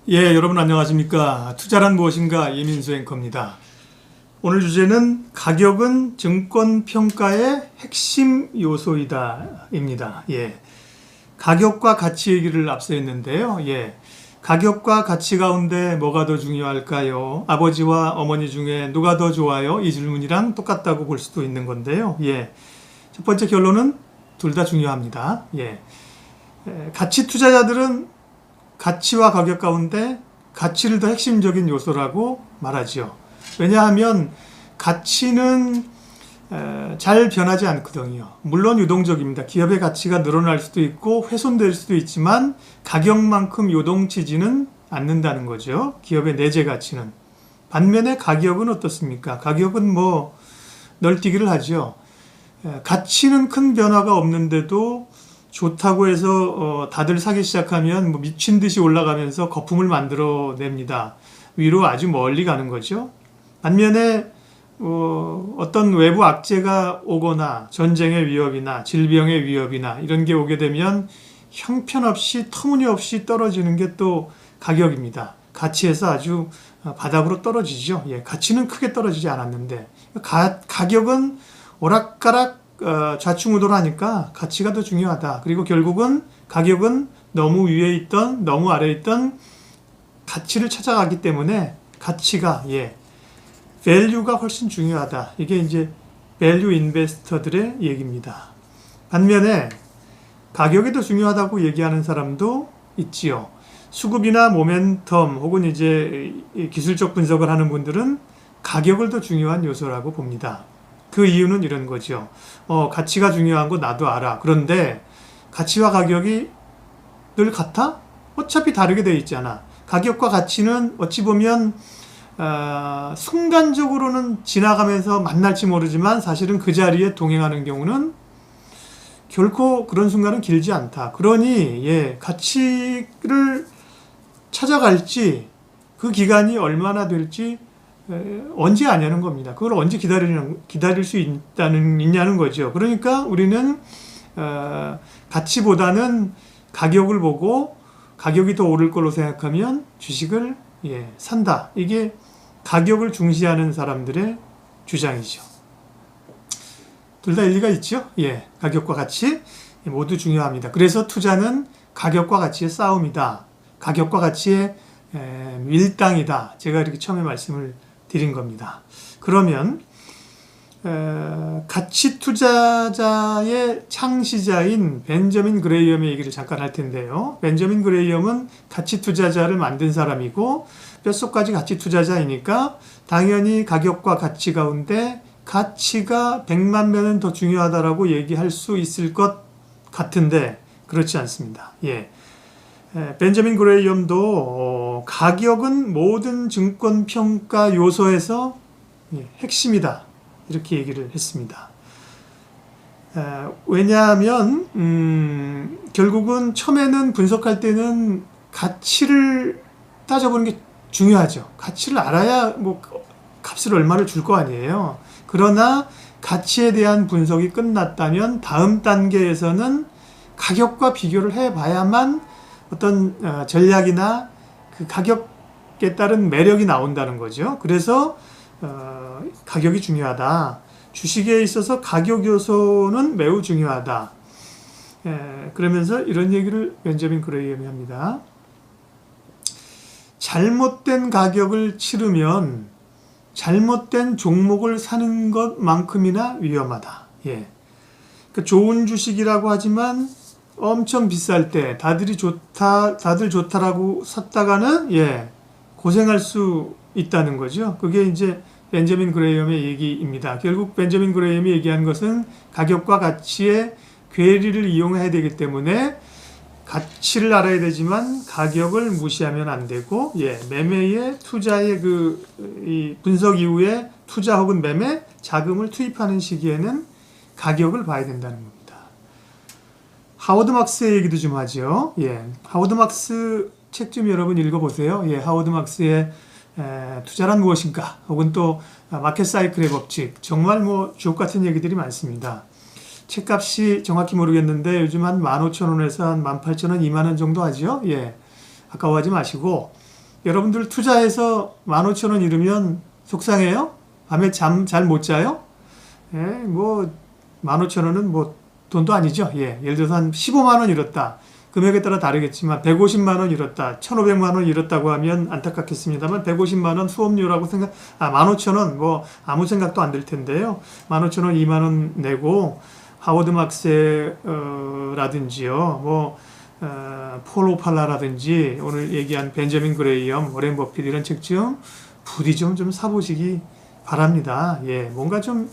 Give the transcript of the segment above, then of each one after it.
예, 여러분 안녕하십니까. 투자란 무엇인가 이민수 앵커입니다. 오늘 주제는 가격은 증권평가의 핵심 요소이다 입니다. 예, 가격과 가치 얘기를 앞서 했는데요. 예, 가격과 가치 가운데 뭐가 더 중요할까요? 아버지와 어머니 중에 누가 더 좋아요? 이 질문이랑 똑같다고 볼 수도 있는 건데요. 예, 첫 번째 결론은 둘 다 중요합니다. 예, 가치 투자자들은 가치와 가격 가운데 가치를 더 핵심적인 요소라고 말하지요. 왜냐하면 가치는 잘 변하지 않거든요. 물론 유동적입니다. 기업의 가치가 늘어날 수도 있고 훼손될 수도 있지만 가격만큼 요동치지는 않는다는 거죠. 기업의 내재 가치는. 반면에 가격은 어떻습니까? 가격은 뭐 널뛰기를 하죠. 가치는 큰 변화가 없는데도 좋다고 해서 다들 사기 시작하면 뭐 미친 듯이 올라가면서 거품을 만들어냅니다. 위로 아주 멀리 가는 거죠. 반면에 어떤 외부 악재가 오거나 전쟁의 위협이나 질병의 위협이나 이런 게 오게 되면 형편없이 터무니없이 떨어지는 게 또 가격입니다. 가치에서 아주 바닥으로 떨어지죠. 예, 가치는 크게 떨어지지 않았는데 가격은 오락가락 좌충우돌하니까 가치가 더 중요하다. 그리고 결국은 가격은 너무 위에 있던 너무 아래에 있던 가치를 찾아가기 때문에 가치가 value가 훨씬 중요하다. 이게 이제 value 인베스터들의 얘기입니다. 반면에 가격이 더 중요하다고 얘기하는 사람도 있지요. 수급이나 모멘텀 혹은 이제 기술적 분석을 하는 분들은 가격을 더 중요한 요소라고 봅니다. 그 이유는 이런 거죠. 가치가 중요한 거 나도 알아. 그런데 가치와 가격이 늘 같아? 어차피 다르게 돼 있잖아. 가격과 가치는 어찌 보면 순간적으로는 지나가면서 만날지 모르지만 사실은 그 자리에 동행하는 경우는 결코 그런 순간은 길지 않다. 그러니 가치를 찾아갈지 그 기간이 얼마나 될지 언제 아냐는 겁니다. 그걸 언제 기다릴 수 있냐는 거죠. 그러니까 우리는 가치보다는 가격을 보고 가격이 더 오를 걸로 생각하면 주식을 산다. 이게 가격을 중시하는 사람들의 주장이죠. 둘 다 일리가 있죠. 가격과 가치 모두 중요합니다. 그래서 투자는 가격과 가치의 싸움이다. 가격과 가치의 밀당이다. 제가 이렇게 처음에 말씀을 드린 겁니다. 그러면 가치 투자자의 창시자인 벤저민 그레이엄의 얘기를 잠깐 할 텐데요. 벤저민 그레이엄은 가치 투자자를 만든 사람이고 뼛속까지 가치 투자자이니까 당연히 가격과 가치 가운데 가치가 100만 배는 더 중요하다라고 얘기할 수 있을 것 같은데 그렇지 않습니다. 벤저민 그레이엄도 가격은 모든 증권평가 요소에서 핵심이다. 이렇게 얘기를 했습니다. 왜냐하면 결국은 처음에는 분석할 때는 가치를 따져보는 게 중요하죠. 가치를 알아야 뭐 값을 얼마를 줄 거 아니에요. 그러나 가치에 대한 분석이 끝났다면 다음 단계에서는 가격과 비교를 해봐야만 어떤 전략이나 그 가격에 따른 매력이 나온다는 거죠. 그래서 가격이 중요하다. 주식에 있어서 가격 요소는 매우 중요하다. 그러면서 이런 얘기를 벤저민 그레이엄이 합니다. 잘못된 가격을 치르면 잘못된 종목을 사는 것만큼이나 위험하다. 그러니까 좋은 주식이라고 하지만 엄청 비쌀 때 다들 좋다라고 샀다가는 고생할 수 있다는 거죠. 그게 이제 벤저민 그레이엄의 얘기입니다. 결국 벤저민 그레이엄이 얘기한 것은 가격과 가치의 괴리를 이용해야 되기 때문에 가치를 알아야 되지만 가격을 무시하면 안 되고 매매의 투자의 이 분석 이후에 투자 혹은 매매 자금을 투입하는 시기에는 가격을 봐야 된다는 겁니다. 하워드 막스의 얘기도 좀 하죠. 하워드 막스 책 좀 여러분 읽어보세요. 하워드 막스의 투자란 무엇인가 혹은 또 마켓 사이클의 법칙 정말 뭐 주옥 같은 얘기들이 많습니다. 책값이 정확히 모르겠는데 요즘 한 15,000원에서 한 18,000원, 20,000원 정도 하죠. 아까워하지 마시고 여러분들 투자해서 15,000원 잃으면 속상해요? 밤에 잠 잘 못 자요? 예, 뭐 15,000원은 뭐 돈도 아니죠. 예, 예를 들어서 한 15만 원 잃었다. 금액에 따라 다르겠지만 150만 원 잃었다. 1,500만 원 잃었다고 하면 안타깝겠습니다만 150만 원 수업료라고 15,000원 뭐 아무 생각도 안 들 텐데요. 15,000원 2만 원 내고 하워드 막스라든지요. 뭐 폴 오팔라라든지 오늘 얘기한 벤저민 그레이엄, 워렌 버핏 이런 책 좀 부디 좀 사보시기 바랍니다. 예, 뭔가 좀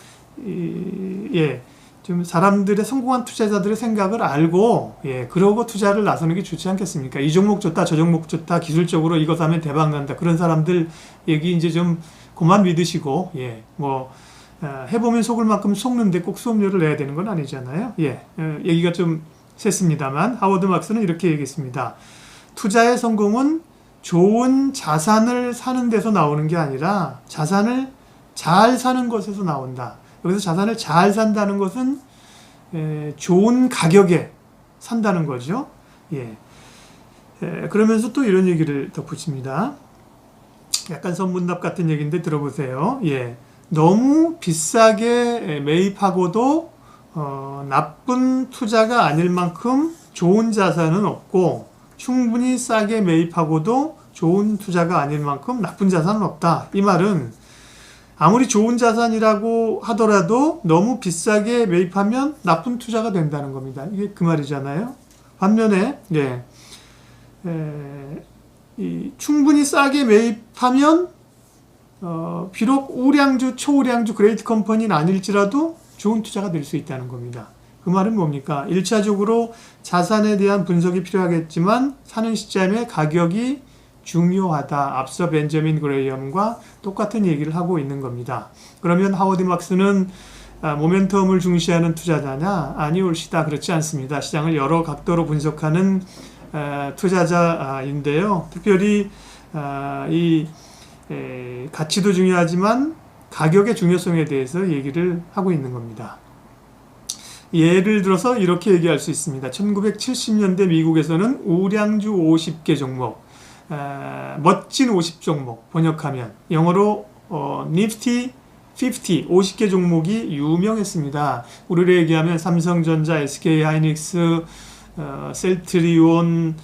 사람들의 성공한 투자자들의 생각을 알고 그러고 투자를 나서는 게 좋지 않겠습니까? 이 종목 좋다, 저 종목 좋다, 기술적으로 이거 사면 대박 난다. 그런 사람들 얘기 이제 좀 그만 믿으시고 해보면 속을 만큼 속는데 꼭 수업료를 내야 되는 건 아니잖아요. 얘기가 좀 셌습니다만 하워드 막스는 이렇게 얘기했습니다. 투자의 성공은 좋은 자산을 사는 데서 나오는 게 아니라 자산을 잘 사는 것에서 나온다. 여기서 자산을 잘 산다는 것은 좋은 가격에 산다는 거죠. 그러면서 또 이런 얘기를 덧붙입니다. 약간 선문답 같은 얘기인데 들어보세요. 너무 비싸게 매입하고도 나쁜 투자가 아닐 만큼 좋은 자산은 없고 충분히 싸게 매입하고도 좋은 투자가 아닐 만큼 나쁜 자산은 없다. 이 말은 아무리 좋은 자산이라고 하더라도 너무 비싸게 매입하면 나쁜 투자가 된다는 겁니다. 이게 그 말이잖아요. 반면에 충분히 싸게 매입하면 비록 우량주, 초우량주, 그레이트 컴퍼니는 아닐지라도 좋은 투자가 될 수 있다는 겁니다. 그 말은 뭡니까? 1차적으로 자산에 대한 분석이 필요하겠지만 사는 시점에 가격이 중요하다. 앞서 벤저민 그레이엄과 똑같은 얘기를 하고 있는 겁니다. 그러면 하워드 막스는 모멘텀을 중시하는 투자자냐? 아니 옳시다. 그렇지 않습니다. 시장을 여러 각도로 분석하는 투자자인데요. 특별히 이 가치도 중요하지만 가격의 중요성에 대해서 얘기를 하고 있는 겁니다. 예를 들어서 이렇게 얘기할 수 있습니다. 1970년대 미국에서는 우량주 50개 종목, 멋진 50 종목, 번역하면 영어로 Nifty 50, 50개 종목이 유명했습니다. 우리로 얘기하면 삼성전자, SK하이닉스, 셀트리온,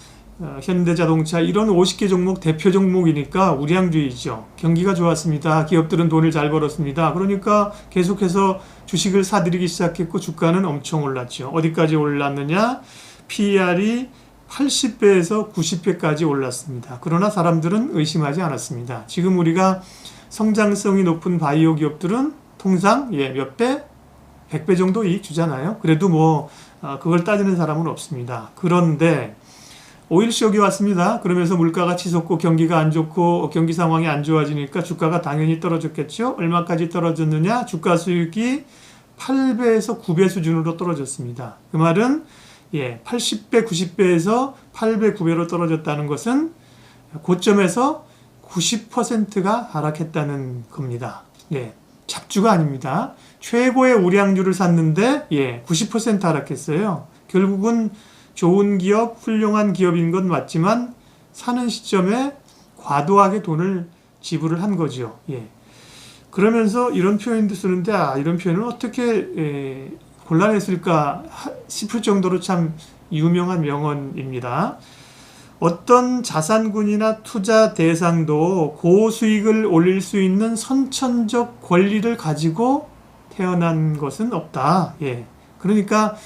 현대자동차 이런 50개 종목 대표 종목이니까 우량주이죠. 경기가 좋았습니다. 기업들은 돈을 잘 벌었습니다. 그러니까 계속해서 주식을 사들이기 시작했고 주가는 엄청 올랐죠. 어디까지 올랐느냐? PER이 80배에서 90배까지 올랐습니다. 그러나 사람들은 의심하지 않았습니다. 지금 우리가 성장성이 높은 바이오 기업들은 통상 몇 배? 100배 정도 이익 주잖아요. 그래도 그걸 따지는 사람은 없습니다. 그런데 오일쇼크가 왔습니다. 그러면서 물가가 치솟고 경기가 안 좋고 경기 상황이 안 좋아지니까 주가가 당연히 떨어졌겠죠. 얼마까지 떨어졌느냐? 주가 수익이 8배에서 9배 수준으로 떨어졌습니다. 그 말은 80배, 90배에서 8배, 9배로 떨어졌다는 것은 고점에서 90%가 하락했다는 겁니다. 잡주가 아닙니다. 최고의 우량주를 샀는데 90% 하락했어요. 결국은 좋은 기업, 훌륭한 기업인 건 맞지만 사는 시점에 과도하게 돈을 지불을 한 거죠. 그러면서 이런 표현도 쓰는데 이런 표현을 어떻게 곤란했을까 싶을 정도로 참 유명한 명언입니다. 어떤 자산군이나 투자 대상도 고수익을 올릴 수 있는 선천적 권리를 가지고 태어난 것은 없다. 그러니까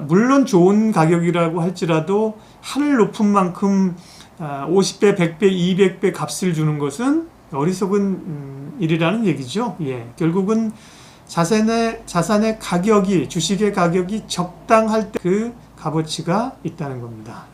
물론 좋은 가격이라고 할지라도 하늘 높은 만큼 50배, 100배, 200배 값을 주는 것은 어리석은 일이라는 얘기죠. 결국은 자산의 가격이, 주식의 가격이 적당할 때 그 값어치가 있다는 겁니다.